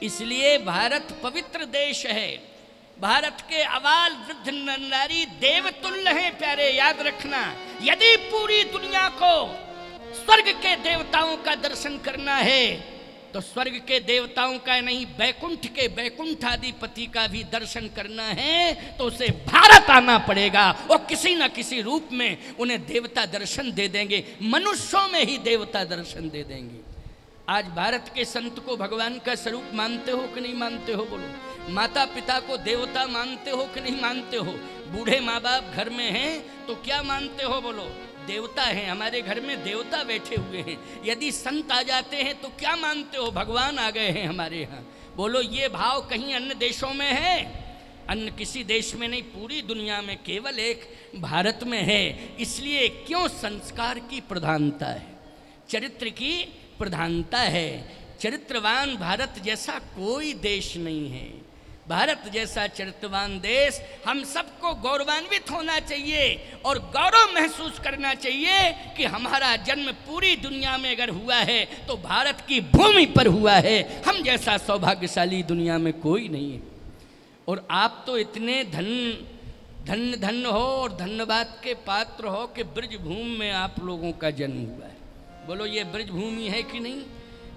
इसलिए भारत पवित्र देश है। भारत के अवाल वृद्ध नारी देवतुल्य हैं प्यारे, याद रखना। यदि पूरी दुनिया को स्वर्ग के देवताओं का दर्शन करना है तो स्वर्ग के देवताओं का नहीं, बैकुंठ के बैकुंठाधिपति का भी दर्शन करना है तो उसे भारत आना पड़ेगा और किसी न किसी रूप में उन्हें देवता दर्शन दे देंगे, मनुष्यों में ही देवता दर्शन दे देंगे। आज भारत के संत को भगवान का स्वरूप मानते हो कि नहीं मानते हो? बोलो। माता पिता को देवता मानते हो कि नहीं मानते हो? बूढ़े माँ बाप घर में हैं तो क्या मानते हो? बोलो। देवता हैं, हमारे घर में देवता बैठे हुए हैं। यदि संत आ जाते हैं तो क्या मानते हो? भगवान आ गए हैं हमारे यहाँ। बोलो, ये भाव कहीं अन्य देशों में है? अन्य किसी देश में नहीं, पूरी दुनिया में केवल एक भारत में है। इसलिए क्यों संस्कार की प्रधानता है, चरित्र की प्रधानता है। चरित्रवान भारत जैसा कोई देश नहीं है। भारत जैसा चरित्रवान देश, हम सबको गौरवान्वित होना चाहिए और गौरव महसूस करना चाहिए कि हमारा जन्म पूरी दुनिया में अगर हुआ है तो भारत की भूमि पर हुआ है। हम जैसा सौभाग्यशाली दुनिया में कोई नहीं है। और आप तो इतने धन्य हो और धन्यवाद के पात्र हो कि ब्रजभूमि में आप लोगों का जन्म हुआ है। बोलो, ये ब्रजभूमि है कि नहीं?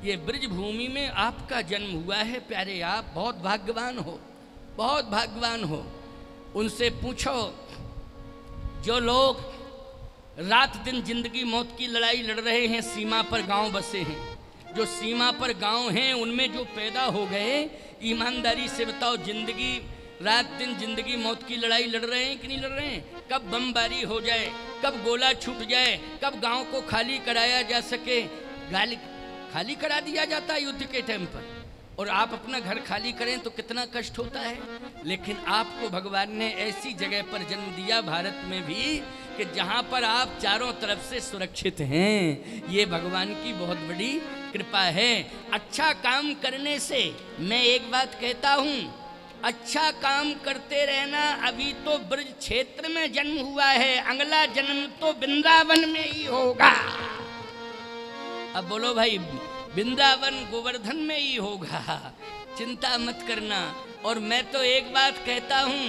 ये ब्रजभूमि में आपका जन्म हुआ है प्यारे। आप बहुत भाग्यवान हो, बहुत भाग्यवान हो। उनसे पूछो जो लोग रात दिन जिंदगी मौत की लड़ाई लड़ रहे हैं, सीमा पर गांव बसे हैं, जो सीमा पर गांव हैं उनमें जो पैदा हो गए, ईमानदारी से बताओ, जिंदगी रात दिन जिंदगी मौत की लड़ाई लड़ रहे हैं कि नहीं लड़ रहे हैं? कब बमबारी हो जाए, कब गोला छूट जाए, कब गांव को खाली कराया जा सके, खाली करा दिया जाता है युद्ध के टाइम पर। और आप अपना घर खाली करें तो कितना कष्ट होता है। लेकिन आपको भगवान ने ऐसी जगह पर जन्म दिया भारत में भी कि जहां पर आप चारों तरफ से सुरक्षित हैं। ये भगवान की बहुत बड़ी कृपा है। अच्छा काम करने से, मैं एक बात कहता हूं, अच्छा काम करते रहना। अभी तो ब्रज क्षेत्र में जन्म हुआ है, अगला जन्म तो वृंदावन में ही होगा। अब बोलो भाई, वृंदावन गोवर्धन में ही होगा, चिंता मत करना। और मैं तो एक बात कहता हूं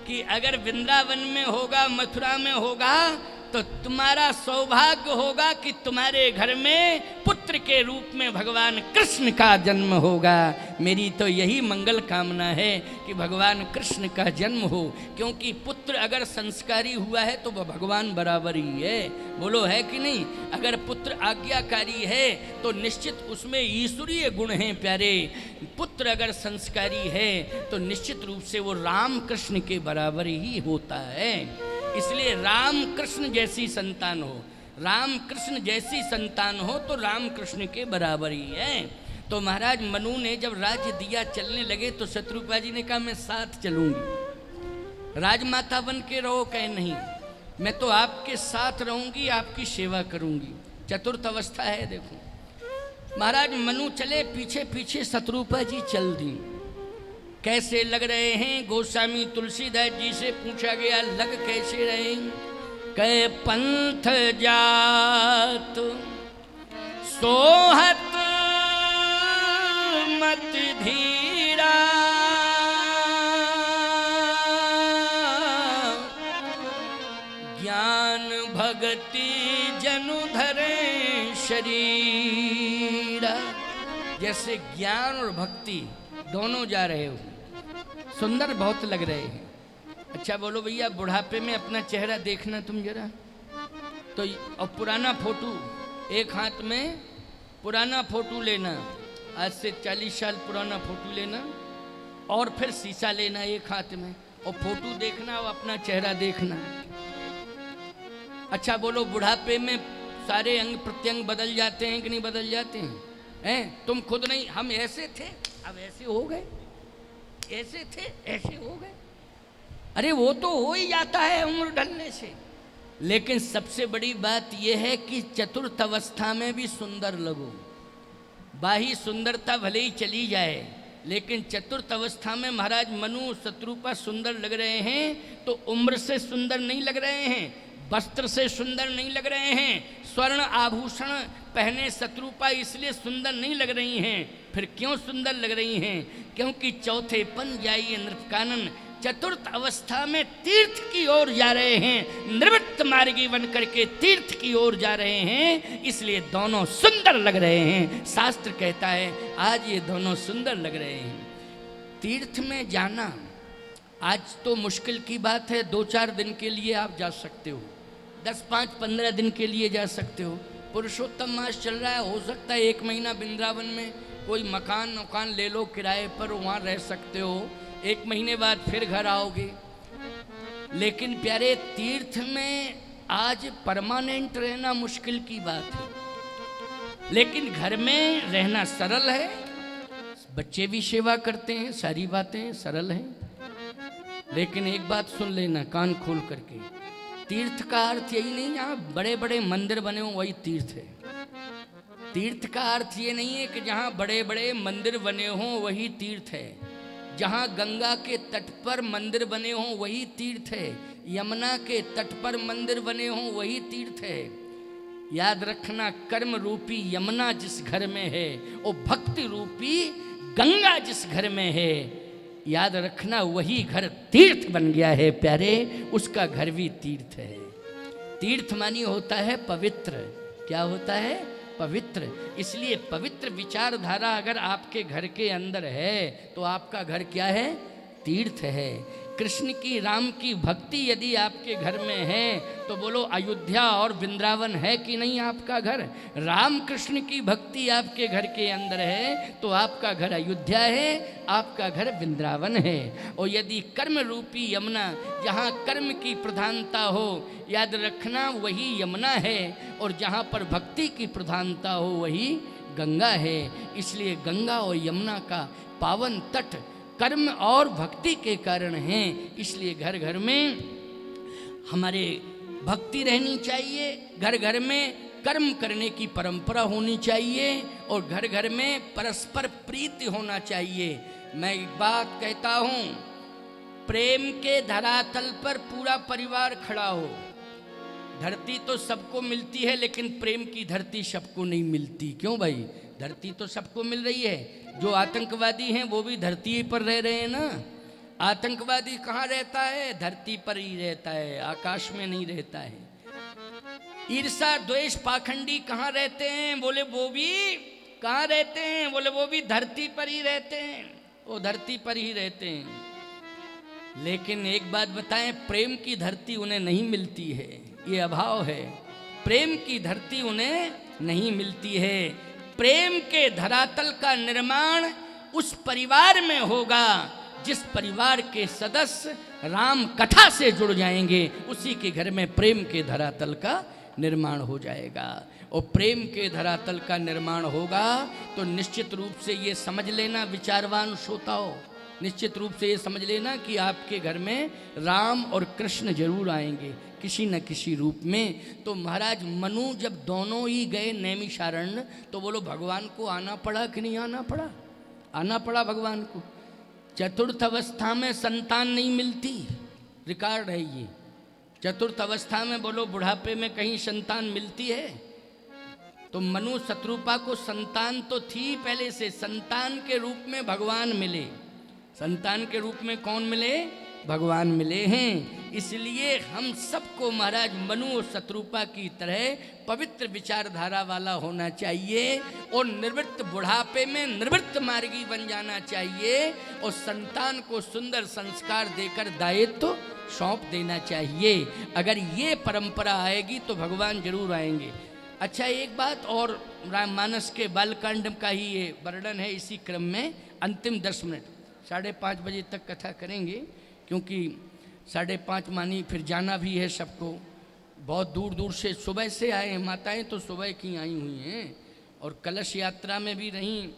कि अगर वृंदावन में होगा, मथुरा में होगा, तो तुम्हारा सौभाग्य होगा कि तुम्हारे घर में पुत्र के रूप में भगवान कृष्ण का जन्म होगा। मेरी तो यही मंगल कामना है कि भगवान कृष्ण का जन्म हो, क्योंकि पुत्र अगर संस्कारी हुआ है तो वह भगवान बराबर ही है। बोलो, है कि नहीं? अगर पुत्र आज्ञाकारी है तो निश्चित उसमें ईश्वरीय गुण हैं प्यारे। पुत्र अगर संस्कारी है तो निश्चित रूप से वो राम कृष्ण के बराबर ही होता है। इसलिए राम कृष्ण जैसी संतान हो, राम कृष्ण जैसी संतान हो तो राम कृष्ण के बराबर ही है। तो महाराज मनु ने जब राज्य दिया, चलने लगे, तो शत्रुपा जी ने कहा मैं साथ चलूंगी। राजमाता बन के रहो, कहे नहीं, मैं तो आपके साथ रहूंगी, आपकी सेवा करूंगी। चतुर्थ अवस्था है। देखो महाराज मनु चले, पीछे पीछे शत्रुपा जी चल दी। कैसे लग रहे हैं? गोस्वामी तुलसीदास जी से पूछा गया, लग कैसे रहे? कै पंथ जात सोहत मत धीरा, ज्ञान भक्ति जनु धरे शरीरा। जैसे ज्ञान और भक्ति दोनों जा रहे हो, सुंदर बहुत लग रहे हैं। अच्छा बोलो भैया, बुढ़ापे में अपना चेहरा देखना तुम जरा तो, और पुराना फोटो, एक हाथ में पुराना फोटो लेना, आज से 40 साल पुराना फोटो लेना, और फिर शीशा लेना एक हाथ में, और फोटो देखना और अपना चेहरा देखना। अच्छा बोलो, बुढ़ापे में सारे अंग प्रत्यंग बदल जाते हैं कि नहीं बदल जाते हैं? तुम खुद नहीं, हम ऐसे थे अब ऐसे हो गए, ऐसे थे ऐसे हो गए। अरे वो तो हो ही जाता है उम्र ढलने से। लेकिन सबसे बड़ी बात यह है कि चतुर्थ अवस्था में भी सुंदर लगो। बाही सुंदरता भले ही चली जाए, लेकिन चतुर्थ अवस्था में महाराज मनु शत्रुपा सुंदर लग रहे हैं तो उम्र से सुंदर नहीं लग रहे हैं, वस्त्र से सुंदर नहीं लग रहे हैं, स्वर्ण आभूषण पहने शत्रुपा इसलिए सुंदर नहीं लग रही हैं, फिर क्यों सुंदर लग रही हैं? क्योंकि चौथे पन जाइए नृपकानन, चतुर्थ अवस्था में तीर्थ की ओर जा रहे हैं, निवृत्त मार्गी बन करके तीर्थ की ओर जा रहे हैं, इसलिए दोनों सुंदर लग रहे हैं। शास्त्र कहता है आज ये दोनों सुंदर लग रहे हैं। तीर्थ में जाना आज तो मुश्किल की बात है, 2-4 दिन के लिए आप जा सकते हो, 10, 5, 15 दिन के लिए जा सकते हो। पुरुषोत्तम मास चल रहा है, हो सकता है 1 महीना वृंदावन में कोई मकान ले लो किराए पर, वहाँ रह सकते हो, 1 महीने बाद फिर घर आओगे। लेकिन प्यारे तीर्थ में आज परमानेंट रहना मुश्किल की बात है, लेकिन घर में रहना सरल है, बच्चे भी सेवा करते हैं, सारी बातें सरल हैं। लेकिन एक बात सुन लेना कान खोल करके, तीर्थ का अर्थ यही नहीं जहाँ बड़े बड़े मंदिर बने हो वही तीर्थ है। तीर्थ का अर्थ ये नहीं है कि जहाँ बड़े बड़े मंदिर बने हों वही तीर्थ है, जहाँ गंगा के तट पर मंदिर बने हों वही तीर्थ है, यमुना के तट पर मंदिर बने हों वही तीर्थ है। याद रखना, कर्म रूपी यमुना जिस घर में है वो भक्ति रूपी गंगा जिस घर में है, याद रखना वही घर तीर्थ बन गया है प्यारे, उसका घर भी तीर्थ है। तीर्थ मानी होता है पवित्र। क्या होता है? पवित्र। इसलिए पवित्र विचारधारा अगर आपके घर के अंदर है तो आपका घर क्या है? तीर्थ है। कृष्ण की, राम की भक्ति यदि आपके घर में है तो बोलो अयोध्या और वृंदावन है कि नहीं आपका घर? राम कृष्ण की भक्ति आपके घर के अंदर है तो आपका घर अयोध्या है, आपका घर वृंदावन है। और यदि कर्म रूपी यमुना, जहाँ कर्म की प्रधानता हो, याद रखना वही यमुना है, और जहाँ पर भक्ति की प्रधानता हो वही गंगा है। इसलिए गंगा और यमुना का पावन तट कर्म और भक्ति के कारण हैं। इसलिए घर घर में हमारे भक्ति रहनी चाहिए, घर घर में कर्म करने की परंपरा होनी चाहिए, और घर घर में परस्पर प्रीति होना चाहिए। मैं एक बात कहता हूँ, प्रेम के धरातल पर पूरा परिवार खड़ा हो। धरती तो सबको मिलती है लेकिन प्रेम की धरती सबको नहीं मिलती। क्यों भाई? धरती तो सबको मिल रही है, जो आतंकवादी हैं वो भी धरती पर रह रहे हैं ना। आतंकवादी कहाँ रहता है? धरती पर ही रहता है, आकाश में नहीं रहता है। ईर्षा द्वेष पाखंडी कहाँ रहते हैं? बोले वो भी कहाँ रहते हैं? बोले वो भी धरती पर ही रहते हैं, वो धरती पर ही रहते हैं। लेकिन एक बात बताएं, प्रेम की धरती उन्हें नहीं मिलती है, ये अभाव है। प्रेम की धरती उन्हें नहीं मिलती है। प्रेम के धरातल का निर्माण उस परिवार में होगा जिस परिवार के सदस्य राम कथा से जुड़ जाएंगे, उसी के घर में प्रेम के धरातल का निर्माण हो जाएगा। और प्रेम के धरातल का निर्माण होगा तो निश्चित रूप से ये समझ लेना, विचारवान श्रोताओं, निश्चित रूप से ये समझ लेना कि आपके घर में राम और कृष्ण जरूर आएंगे किसी न किसी रूप में। तो महाराज मनु जब दोनों ही गए नैमिषारण्य तो बोलो भगवान को आना पड़ा कि नहीं आना पड़ा? आना पड़ा भगवान को। चतुर्थ अवस्था में संतान नहीं मिलती, रिकॉर्ड है ये। चतुर्थ अवस्था में बोलो बुढ़ापे में कहीं संतान मिलती है? तो मनु शत्रुपा को संतान तो थी पहले से, संतान के रूप में भगवान मिले। संतान के रूप में कौन मिले? भगवान मिले हैं। इसलिए हम सबको महाराज मनु और शत्रुपा की तरह पवित्र विचारधारा वाला होना चाहिए, और निवृत्त बुढ़ापे में निवृत्त मार्गी बन जाना चाहिए, और संतान को सुंदर संस्कार देकर दायित्व सौंप देना चाहिए। अगर ये परंपरा आएगी तो भगवान जरूर आएंगे। अच्छा, एक बात और, राममानस के बालकांड का ही ये वर्णन है। इसी क्रम में अंतिम 10 मिनट, 5:30 बजे तक कथा करेंगे, क्योंकि 5:30 मानी फिर जाना भी है सबको। बहुत दूर दूर से सुबह से आए हैं, माताएं तो सुबह की आई हुई हैं, और कलश यात्रा में भी रहीं।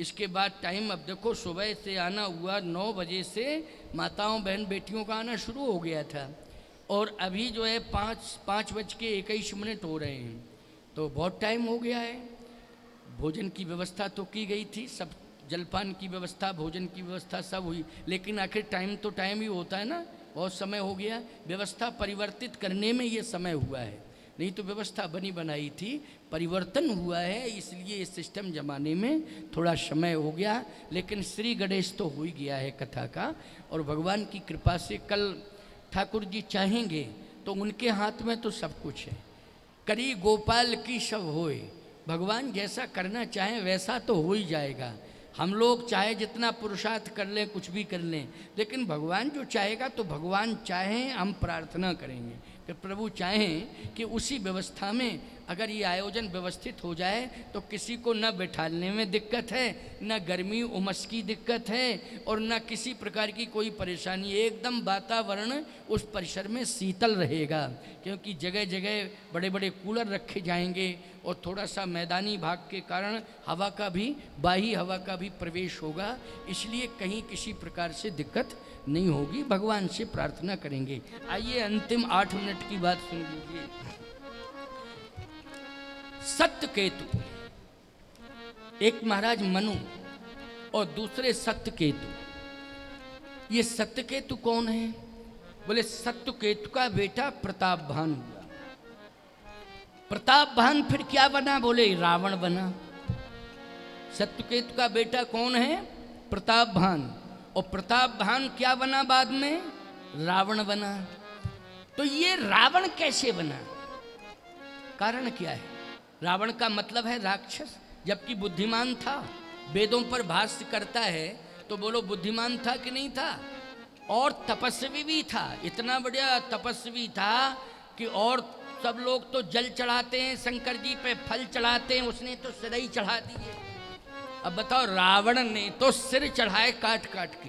इसके बाद टाइम अब देखो, सुबह से आना हुआ 9 बजे से माताओं बहन बेटियों का आना शुरू हो गया था, और अभी जो है 5:21 हो रहे हैं, तो बहुत टाइम हो गया है। भोजन की व्यवस्था तो की गई थी, सब जलपान की व्यवस्था, भोजन की व्यवस्था सब हुई, लेकिन आखिर टाइम तो टाइम ही होता है ना। बहुत समय हो गया, व्यवस्था परिवर्तित करने में ये समय हुआ है। नहीं तो व्यवस्था बनी बनाई थी, परिवर्तन हुआ है, इसलिए ये सिस्टम जमाने में थोड़ा समय हो गया, लेकिन श्री गणेश तो हो ही गया है कथा का। और भगवान की कृपा से कल ठाकुर जी चाहेंगे तो उनके हाथ में तो सब कुछ है। करी गोपाल की सब होए, भगवान जैसा करना चाहें वैसा तो हो ही जाएगा। हम लोग चाहे जितना पुरुषार्थ कर लें, कुछ भी कर लें, लेकिन भगवान जो चाहेगा तो भगवान चाहें, हम प्रार्थना करेंगे कि प्रभु चाहें कि उसी व्यवस्था में अगर ये आयोजन व्यवस्थित हो जाए तो किसी को न बैठाने में दिक्कत है, न गर्मी उमस की दिक्कत है, और न किसी प्रकार की कोई परेशानी। एकदम वातावरण उस परिसर में शीतल रहेगा, क्योंकि जगह जगह बड़े बड़े कूलर रखे जाएंगे और थोड़ा सा मैदानी भाग के कारण हवा का भी, बाही हवा का भी प्रवेश होगा, इसलिए कहीं किसी प्रकार से दिक्कत नहीं होगी। भगवान से प्रार्थना करेंगे। आइए अंतिम 8 मिनट की बात सुन लीजिए। सत्यकेतु, एक महाराज मनु और दूसरे सत्यकेतु। ये सत्यकेतु कौन है? बोले सत्यकेतु का बेटा प्रतापभान हुआ। प्रतापभान फिर क्या बना? बोले रावण बना। सत्यकेतु का बेटा कौन है? प्रतापभान। और प्रतापभान क्या बना बाद में? रावण बना। तो ये रावण कैसे बना? कारण क्या है? रावण का मतलब है राक्षस, जबकि बुद्धिमान था, वेदों पर भाष्य करता है, तो बोलो बुद्धिमान था कि नहीं था? और तपस्वी भी था, इतना बढ़िया तपस्वी था कि और सब लोग तो जल चढ़ाते हैं, शंकर जी पे फल चढ़ाते हैं, उसने तो सिर ही चढ़ा दिए। अब बताओ, रावण ने तो सिर चढ़ाए काट काट के।